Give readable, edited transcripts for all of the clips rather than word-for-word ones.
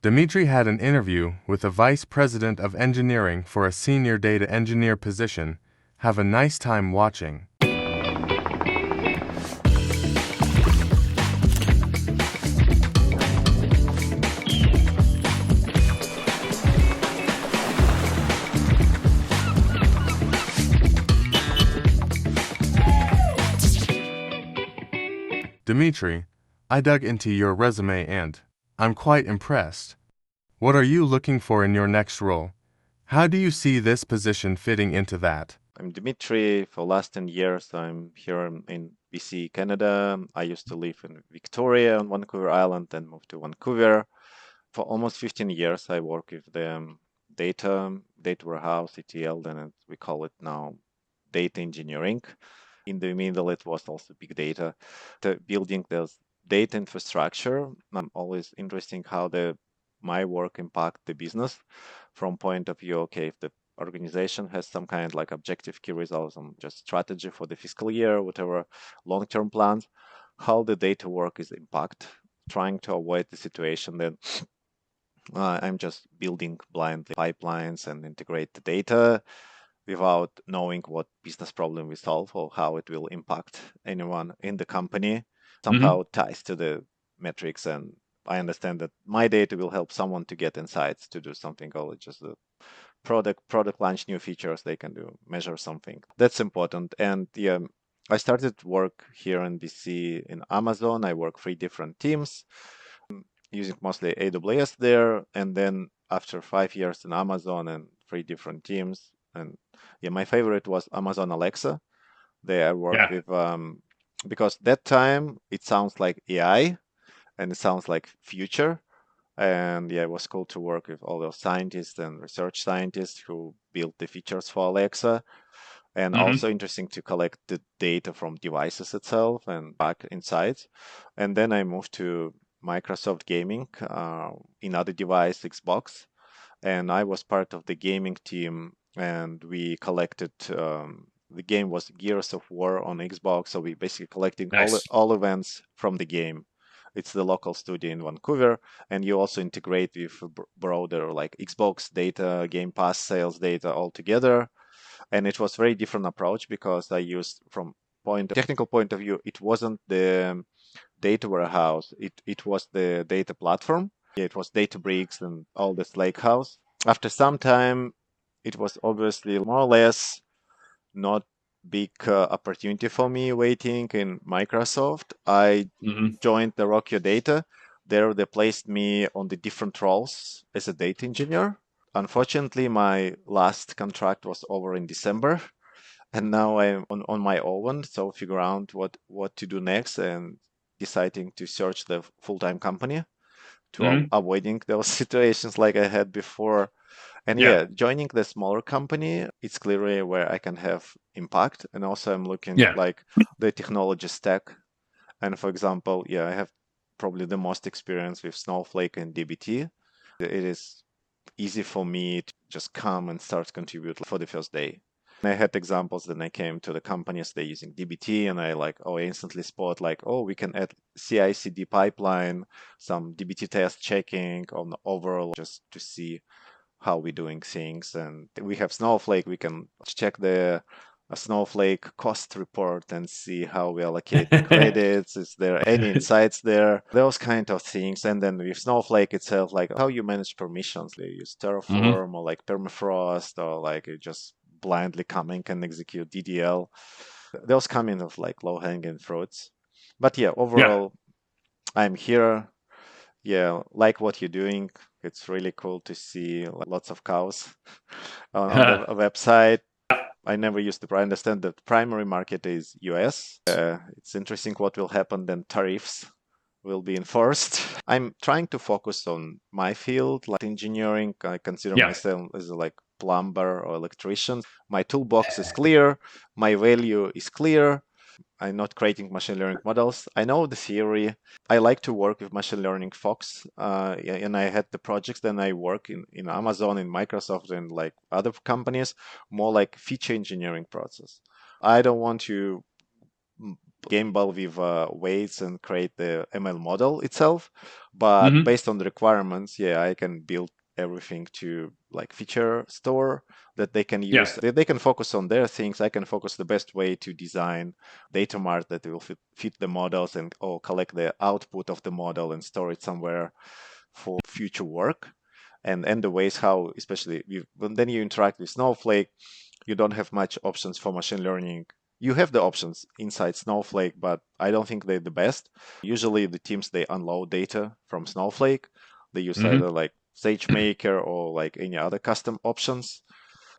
Dmitry had an interview with a vice president of engineering for a senior data engineer position. Have a nice time watching. Dmitry, I dug into your resume and I'm quite impressed. What are you looking for in your next role? How do you see this position fitting into that? I'm Dmitry. For last 10 years, I'm here in BC, Canada. I used to live in Victoria on Vancouver Island, then moved to Vancouver. For almost 15 years, I work with the data warehouse, ETL, then we call it now data engineering. In the middle, it was also big data. Building the data infrastructure, I'm always interested how my work impact the business from point of view, okay, if the organization has some kind like objective key results and just strategy for the fiscal year, whatever long-term plans, how the data work is impact, trying to avoid the situation that I'm just building blindly pipelines and integrate the data without knowing what business problem we solve or how it will impact anyone in the company. Somehow ties to the metrics, and I understand that my data will help someone to get insights to do something, or just the product launch new features they can do, measure something. That's important. And yeah, I started work here in BC in Amazon. I work 3 different teams using mostly AWS there. And then after 5 years in Amazon and 3 different teams, and yeah, my favorite was Amazon Alexa. There I work Yeah. with because that time it sounds like AI and it sounds like future. And yeah, it was cool to work with all those scientists and research scientists who built the features for Alexa. And hmm also interesting to collect the data from devices itself and back inside. And then I moved to Microsoft Gaming in other device, Xbox. And I was part of the gaming team, and we collected. The game was Gears of War on Xbox, so we basically collecting Nice. all events from the game. It's the local studio in Vancouver, and you also integrate with broader like Xbox data, Game Pass sales data all together. And it was very different approach because I used from technical point of view, it wasn't the data warehouse, it was the data platform. It was Databricks and all this lake house. After some time, it was obviously more or less not big opportunity for me waiting in Microsoft. I hmm joined the Rock Your Data. There they placed me on the different roles as a data engineer. Unfortunately, my last contract was over in December, and now I'm on my own, so figure out what to do next and deciding to search the full-time company to hmm avoiding those situations like I had before. And Yeah. yeah, joining the smaller company, it's clearly where I can have impact. And also I'm looking Yeah. like the technology stack. And for example, yeah, I have probably the most experience with Snowflake and dbt. It is easy for me to just come and start contribute for the first day. I had examples that I came to the companies they're using dbt, and I instantly spot like, oh, we can add CI/CD pipeline, some dbt test checking on the overall just to see how we're doing things. And we have Snowflake, we can check the Snowflake cost report and see how we allocate the credits. Is there any insights there? Those kind of things. And then with Snowflake itself, like how you manage permissions. You use hmm Terraform or like Permafrost, or like you just blindly coming and execute DDL. Those kind of like low-hanging fruits. But yeah, Yeah. overall, I'm here. Yeah, like what you're doing. It's really cool to see lots of cows on the website. I never used to understand that primary market is US. It's interesting what will happen then tariffs will be enforced. I'm trying to focus on my field, like engineering. I consider Yeah. myself as a like plumber or electrician. My toolbox is clear. My value is clear. I'm not creating machine learning models. I know the theory. I like to work with machine learning folks, and I had the projects. Then I work in Amazon, in Microsoft, and like other companies, more like feature engineering process. I don't want to gamble with weights and create the ML model itself. But based on the requirements, yeah, I can build everything to like feature store that they can use. They can focus on their things. I can focus the best way to design data mart that will fit the models and or collect the output of the model and store it somewhere for future work. And the ways how, especially when then you interact with Snowflake, you don't have much options for machine learning. You have the options inside Snowflake, but I don't think they're the best. Usually the teams, they unload data from Snowflake. They use either like SageMaker or like any other custom options.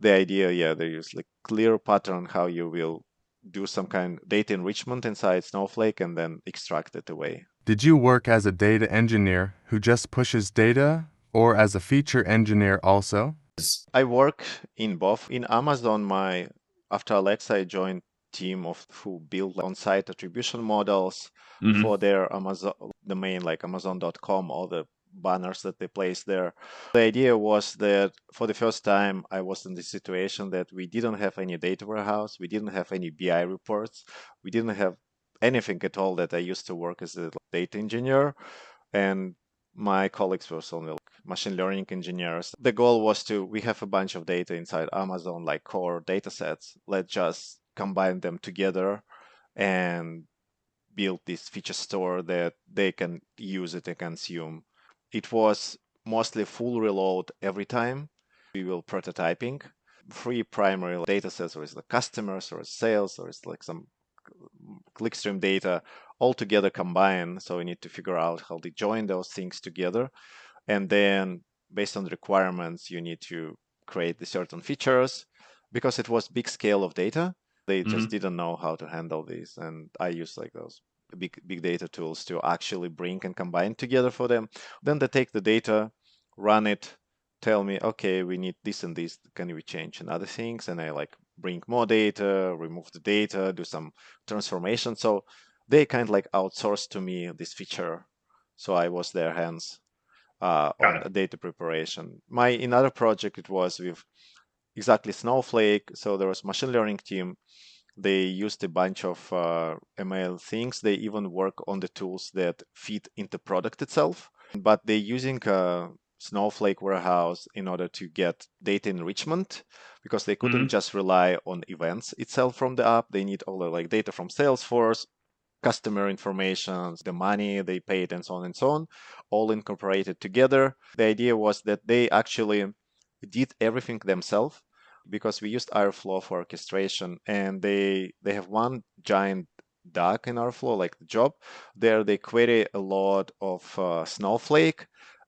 The idea, yeah, they use like clear pattern how you will do some kind of data enrichment inside Snowflake and then extract it away. Did you work as a data engineer who just pushes data, or as a feature engineer also? I work in both. In Amazon, after Alexa, I joined team of who build on-site attribution models for their Amazon domain, like Amazon.com, all the banners that they place there. The idea was that for the first time, I was in the situation that we didn't have any data warehouse, we didn't have any BI reports, we didn't have anything at all that I used to work as a data engineer. And my colleagues were only like machine learning engineers. The goal was we have a bunch of data inside Amazon, like core data sets. Let's just combine them together and build this feature store that they can use it and consume. It was mostly full reload every time. We will prototyping 3 primary data sets, or it's the customers, or it's sales, or it's like some clickstream data all together combined. So we need to figure out how to join those things together. And then based on the requirements, you need to create the certain features because it was big scale of data. They just didn't know how to handle this. And I use like those big data tools to actually bring and combine together for them. Then they take the data, run it, tell me, okay, we need this and this. Can we change and other things? And I like bring more data, remove the data, do some transformation. So they kind of like outsourced to me this feature. So I was their hands on data preparation. In other project, it was with exactly Snowflake. So there was machine learning team. They used a bunch of ML things. They even work on the tools that fit into product itself. But they're using Snowflake warehouse in order to get data enrichment because they couldn't just rely on events itself from the app. They need all the like data from Salesforce, customer information, the money they paid, and so on, all incorporated together. The idea was that they actually did everything themselves because we used Airflow for orchestration, and they have one giant DAG in Airflow, like the job. There they query a lot of Snowflake,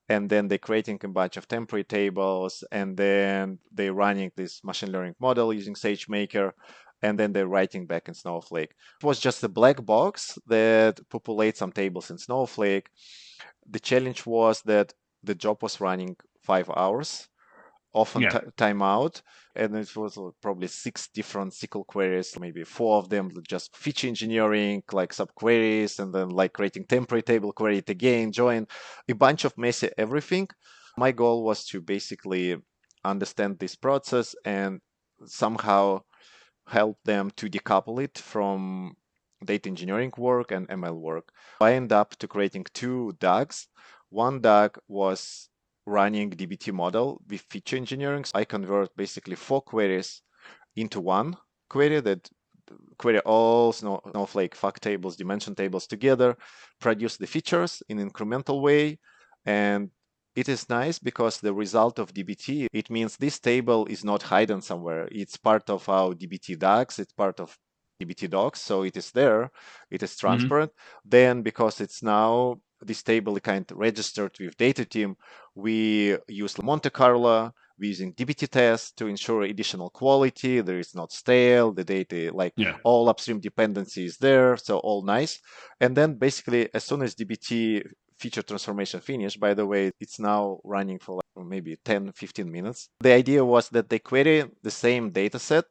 and then they're creating a bunch of temporary tables, and then they're running this machine learning model using SageMaker, and then they're writing back in Snowflake. It was just a black box that populates some tables in Snowflake. The challenge was that the job was running 5 hours, often timeout, and it was probably 6 different SQL queries, maybe 4 of them just feature engineering, like subqueries, and then like creating temporary table, query it again, join, a bunch of messy everything. My goal was to basically understand this process and somehow help them to decouple it from data engineering work and ML work. I ended up to creating 2 DAGs. One DAG was running DBT model with feature engineering. I convert basically 4 queries into one query that query all Snowflake fact tables, dimension tables together, produce the features in incremental way. And it is nice because the result of DBT, it means this table is not hidden somewhere. It's part of our DBT DAX, it's part of DBT docs, so it is there, it is transparent. Then because it's now this table kind of registered with data team, we use Monte Carlo, we're using DBT tests to ensure additional quality. There is not stale, the data, like all upstream dependency is there, so all nice. And then basically, as soon as DBT feature transformation finished, by the way, it's now running for like maybe 10, 15 minutes. The idea was that they query the same data set.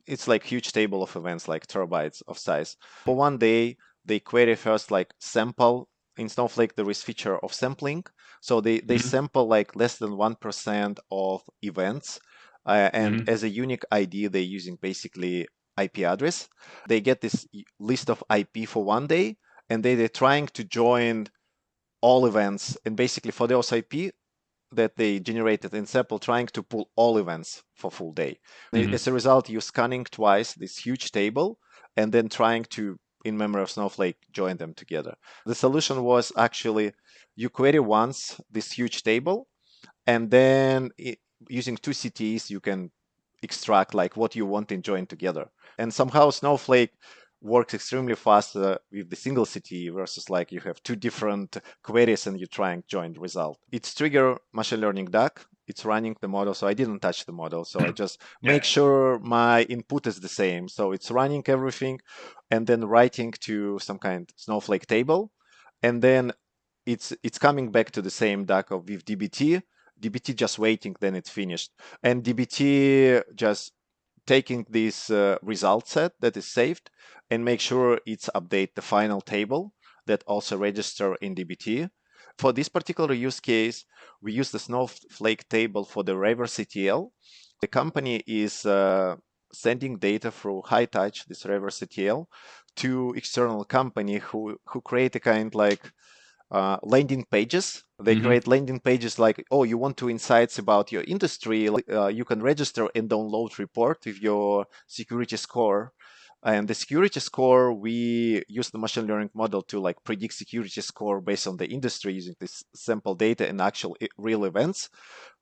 It's like huge table of events, like terabytes of size. For one day, they query first like sample. In Snowflake, there is feature of sampling. So they sample like less than 1% of events. And as a unique ID, they're using basically IP address. They get this list of IP for one day, and they're trying to join all events. And basically for those IP that they generated in sample, trying to pull all events for full day. As a result, you're scanning twice this huge table and then trying to, in memory of Snowflake, join them together. The solution was actually you query once this huge table, and then using two CTEs, you can extract like what you want and join together. And somehow Snowflake works extremely fast with the single CTE versus like you have two different queries and you're trying to join the result. It's trigger machine learning DAC. It's running the model, so I didn't touch the model. So I just make sure my input is the same. So it's running everything and then writing to some kind of Snowflake table. And then it's coming back to the same DAC of with DBT. DBT just waiting, then it's finished. And DBT just taking this result set that is saved and make sure it's update the final table that also register in DBT. For this particular use case, we use the Snowflake table for the reverse ETL. The company is sending data through high touch, this reverse ETL, to external company who create a kind like landing pages. They create landing pages like, oh, you want to insights about your industry, you can register and download report with your security score. And the security score, we use the machine learning model to like predict security score based on the industry using this sample data and actual real events.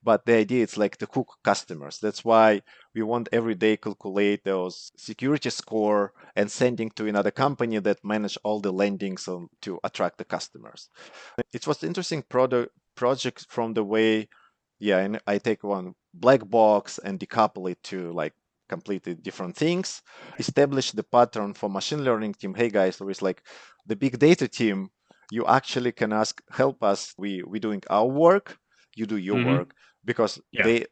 But the idea is like to hook customers. That's why we want every day calculate those security score and sending to another company that manage all the landings to attract the customers. It was interesting project from the way, and I take one black box and decouple it to like completely different things. Establish the pattern for machine learning team. Hey guys, there is like the big data team. You actually can ask, help us. We doing our work. You do your work because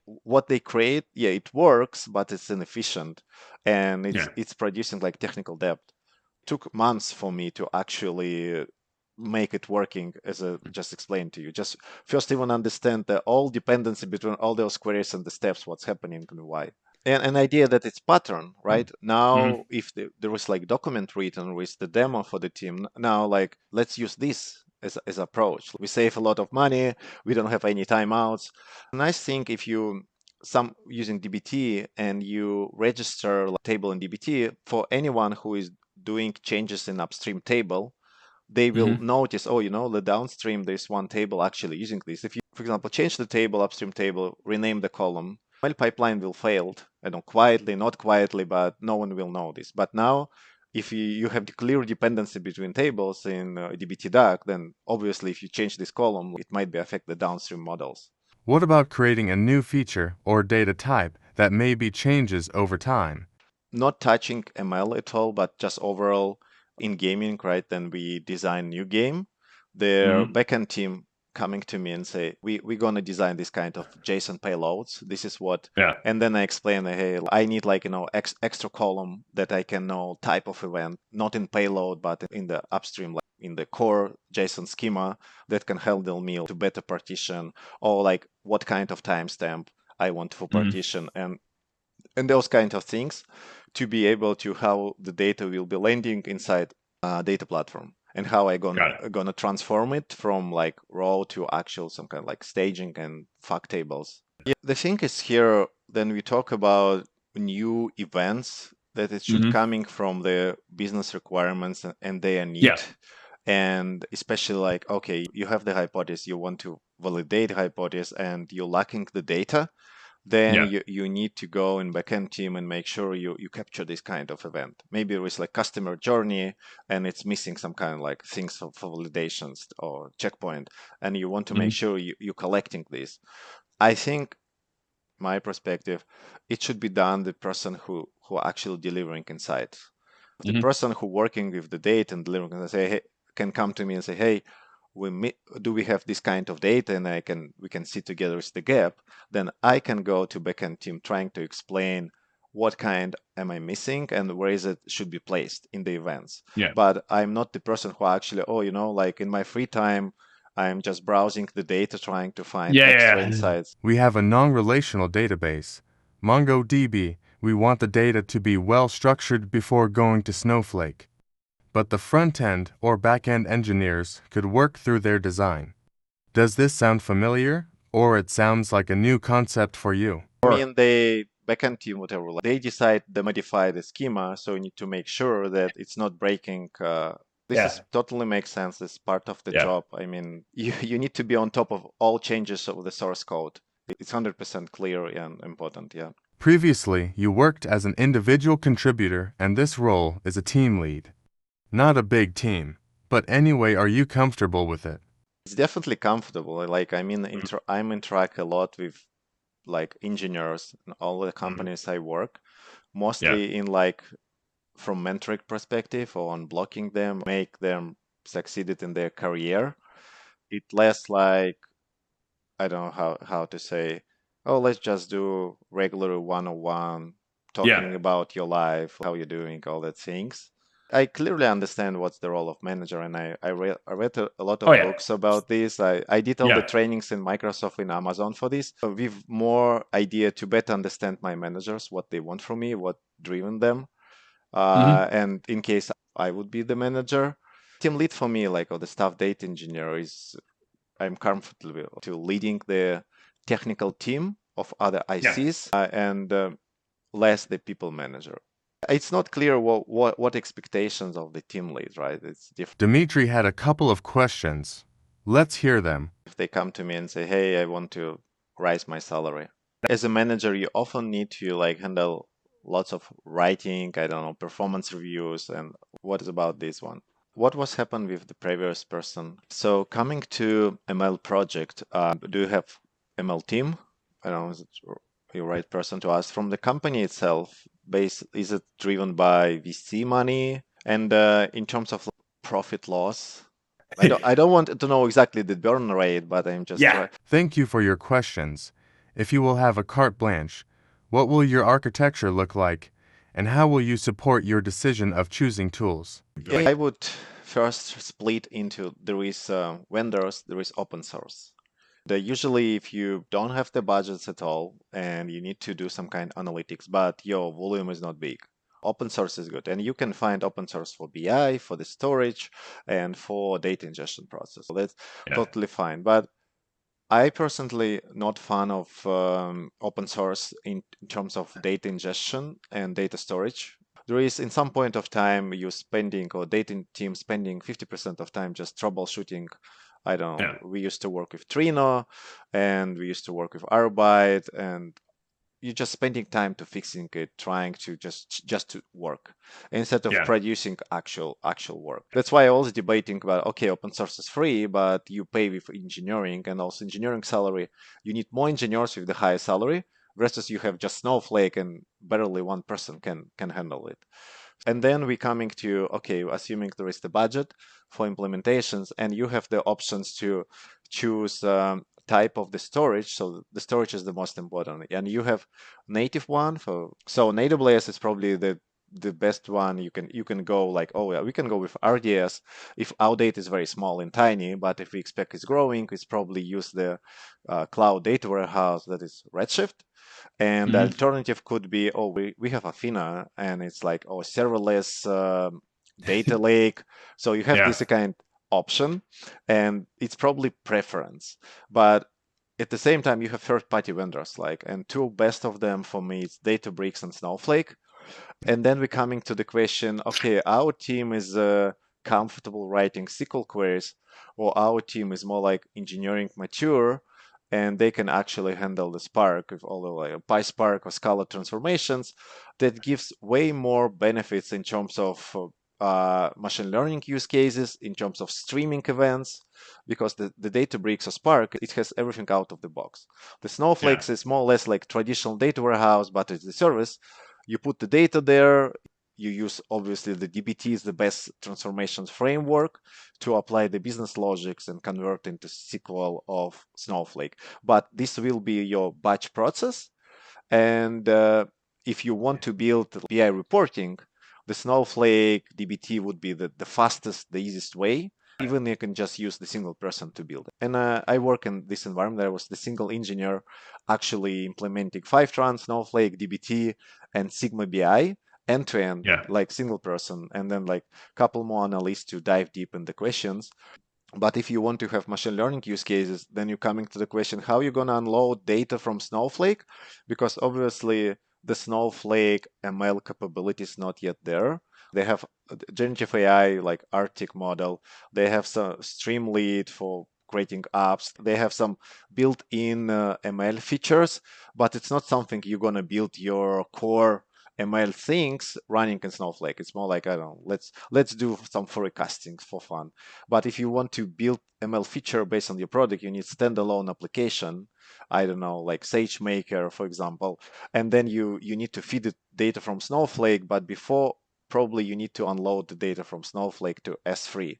what they create, it works, but it's inefficient and it's producing like technical debt. Took months for me to actually make it working, as I just explained to you. Just first even understand the all dependency between all those queries and the steps, what's happening and why. And an idea that it's pattern, right? Now, if there was like document written with the demo for the team, now like let's use this as approach. We save a lot of money. We don't have any timeouts. Nice thing if you using DBT and you register a table in DBT for anyone who is doing changes in upstream table, they will notice, oh, the downstream, there's one table actually using this. If you, for example, change the table, upstream table, rename the column, well, pipeline will fail. I don't quietly, not quietly, but no one will know this. But now, if you have the clear dependency between tables in dbt DAC, then obviously if you change this column, it might be affect the downstream models. What about creating a new feature or data type that maybe changes over time? Not touching ML at all, but just overall in gaming, right? Then we design new game. Their backend team coming to me and say, we're going to design this kind of JSON payloads. This is what, and then I explain, hey, I need like, extra column that I can know type of event, not in payload, but in the upstream, like in the core JSON schema that can handle me to better partition, or like what kind of timestamp I want for partition and those kind of things, to be able to how the data will be landing inside data platform and how I gonna transform it from like raw to actual some kind of like staging and fact tables. Yeah, the thing is here, then we talk about new events that it should coming from the business requirements and their need. And especially like, okay, you have the hypothesis, you want to validate hypothesis and you're lacking the data, then you need to go in backend team and make sure you capture this kind of event. Maybe there is like customer journey and it's missing some kind of like things for validations or checkpoint, and you want to make sure you're collecting this. I think my perspective, it should be done the person who actually delivering insights. The person who working with the data and delivering and say, hey, can come to me and say, hey, do we have this kind of data and we can see together is the gap, then I can go to backend team trying to explain what kind am I missing and where is it should be placed in the events. But I'm not the person who actually, like in my free time, I'm just browsing the data trying to find extra insights. We have a non-relational database, MongoDB, We want the data to be well structured before going to Snowflake. But the front-end or back-end engineers could work through their design. Does this sound familiar, or it sounds like a new concept for you? I mean, the backend team, whatever, they decide to modify the schema, so you need to make sure that it's not breaking. This totally makes sense. It's part of the job. I mean, you need to be on top of all changes of the source code. It's 100% clear and important, yeah. Previously, you worked as an individual contributor, and this role is a team lead. Not a big team, but anyway, are you comfortable with it? It's definitely comfortable. Like, I mean, I'm interact a lot with like engineers in all the companies I work, mostly in like from mentoring perspective or on blocking them, make them succeeded in their career. It less like, I don't know how to say, oh, let's just do regular one-on-one talking about your life, how you're doing, all that things. I clearly understand what's the role of manager, and I read a lot of books about this. I did all the trainings in Microsoft and Amazon for this, with more idea to better understand my managers, what they want from me, what driven them, and in case I would be the manager. Team lead for me, like, or the staff data engineer, is I'm comfortable to leading the technical team of other ICs and less the people manager. It's not clear what expectations of the team lead, right? It's different. Dmitry had a couple of questions. Let's hear them. If they come to me and say, hey, I want to raise my salary. As a manager, you often need to like handle lots of writing, I don't know, performance reviews, and what is about this one? What was happened with the previous person? So coming to ML project, do you have ML team? I don't know, is it the right person to ask. From the company itself, is it driven by VC money? And in terms of profit loss, I don't want to know exactly the burn rate, but I'm just Thank you for your questions. If you will have a carte blanche, what will your architecture look like, and how will you support your decision of choosing tools? I would first split into there is vendors, there is open source. Usually, if you don't have the budgets at all and you need to do some kind of analytics, but your volume is not big, open source is good. And you can find open source for BI, for the storage, and for data ingestion process. So that's totally fine. But I personally not fan of open source in terms of data ingestion and data storage. There is, in some point of time, you spending or data team spending 50% of time just troubleshooting. I don't know. We used to work with Trino, and we used to work with Arbite, and you're just spending time to fixing it, trying to just to work instead of producing actual work. That's why I was debating about, okay, open source is free, but you pay with engineering, and also engineering salary. You need more engineers with the higher salary versus you have just Snowflake and barely one person can handle it. And then we coming to, okay, assuming there is the budget for implementations, and you have the options to choose type of the storage. So the storage is the most important, and you have native one for. So AWS is probably the best one. You can go like, oh yeah, we can go with RDS if our data is very small and tiny, but if we expect it's growing, it's probably use the cloud data warehouse that is Redshift. And the alternative could be, oh, we have Athena, and it's like, oh, serverless data lake. So you have this kind option, and it's probably preference. But at the same time, you have third-party vendors, like, and two best of them for me is Databricks and Snowflake. And then we're coming to the question, okay, our team is comfortable writing SQL queries, or our team is more like engineering mature, and they can actually handle the Spark with all the like PySpark or Scala transformations. That gives way more benefits in terms of machine learning use cases, in terms of streaming events, because the Databricks or Spark, it has everything out of the box. The Snowflakes is more or less like traditional data warehouse, but it's a service. You put the data there, you use obviously the DBT is the best transformations framework to apply the business logics and convert into SQL of Snowflake. But this will be your batch process. And if you want to build BI reporting, the Snowflake DBT would be the fastest, the easiest way. Even you can just use the single person to build it. And I work in this environment. I was the single engineer actually implementing Fivetran, Snowflake, dbt, and Sigma BI end to end, Yeah. like single person, and then like a couple more analysts to dive deep in the questions. But if you want to have machine learning use cases, then you're coming to the question, how are you going to unload data from Snowflake? Because obviously the Snowflake ML capability is not yet there. They have generative AI like Arctic model. They have some Streamlit for creating apps. They have some built-in ML features, but it's not something you're going to build your core ML things running in Snowflake. It's more like, I don't know, let's do some forecasting for fun. But if you want to build ML feature based on your product, you need standalone application. I don't know, like SageMaker, for example. And then you need to feed the data from Snowflake, but before probably you need to unload the data from Snowflake to S3.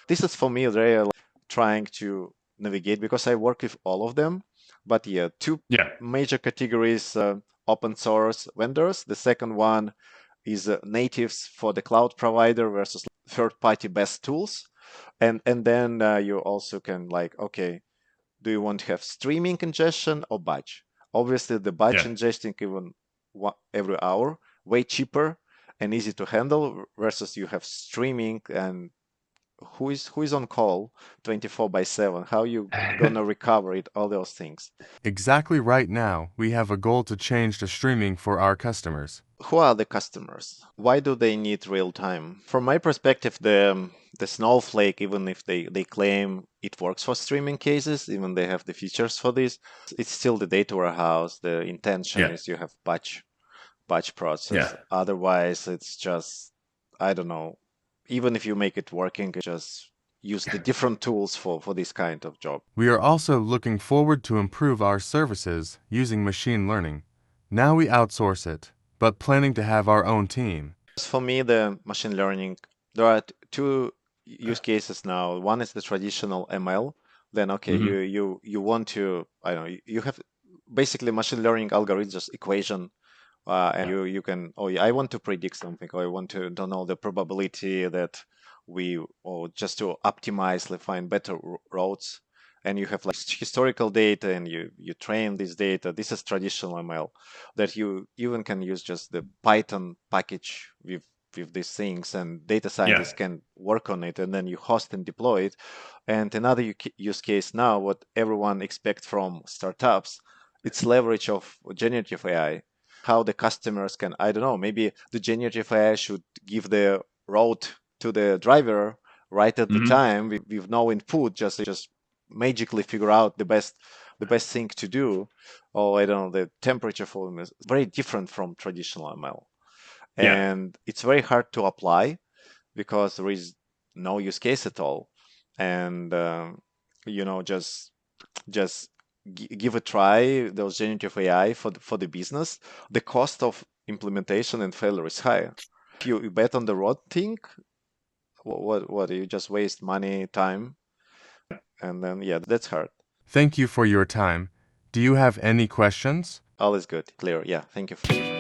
This is for me really trying to navigate because I work with all of them. But yeah, two Yeah. major categories, open source vendors. The second one is natives for the cloud provider versus third-party best tools. And then you also can like, okay, do you want to have streaming ingestion or batch? Obviously, the batch Yeah. ingesting even every hour, way cheaper and easy to handle versus you have streaming and who is on call 24/7? How you gonna recover it? All those things. Exactly right now, we have a goal to change to streaming for our customers. Who are the customers? Why do they need real time? From my perspective, the Snowflake, even if they claim it works for streaming cases, even they have the features for this, it's still the data warehouse. The intention Yeah. is you have batch process. Yeah. Otherwise, it's just, I don't know. Even if you make it working, just use the different tools for this kind of job. We are also looking forward to improve our services using machine learning. Now we outsource it, but planning to have our own team. For me, the machine learning, there are two use cases now. One is the traditional ML. Then, okay, Mm-hmm. you want to, I don't know, you have basically machine learning algorithms equation, and you can, oh, yeah, I want to predict something, or I want to don't know the probability that or just to optimize, like find better routes. And you have like historical data, and you train this data. This is traditional ML that you even can use just the Python package with these things, and data Yeah. scientists can work on it, and then you host and deploy it. And another use case now, what everyone expects from startups, it's leverage of generative AI. How the customers can, I don't know, maybe the generative AI should give the route to the driver right at the Mm-hmm. time with no input, just magically figure out the best thing to do. Or I don't know, the temperature for them is very different from traditional ML. Yeah. And it's very hard to apply because there is no use case at all. And just give a try those generative AI for the business. The cost of implementation and failure is high. If you bet on the wrong thing, what you just waste money, time, and then yeah, that's hard. Thank you for your time. Do you have any questions? All is good, clear. Yeah, thank you.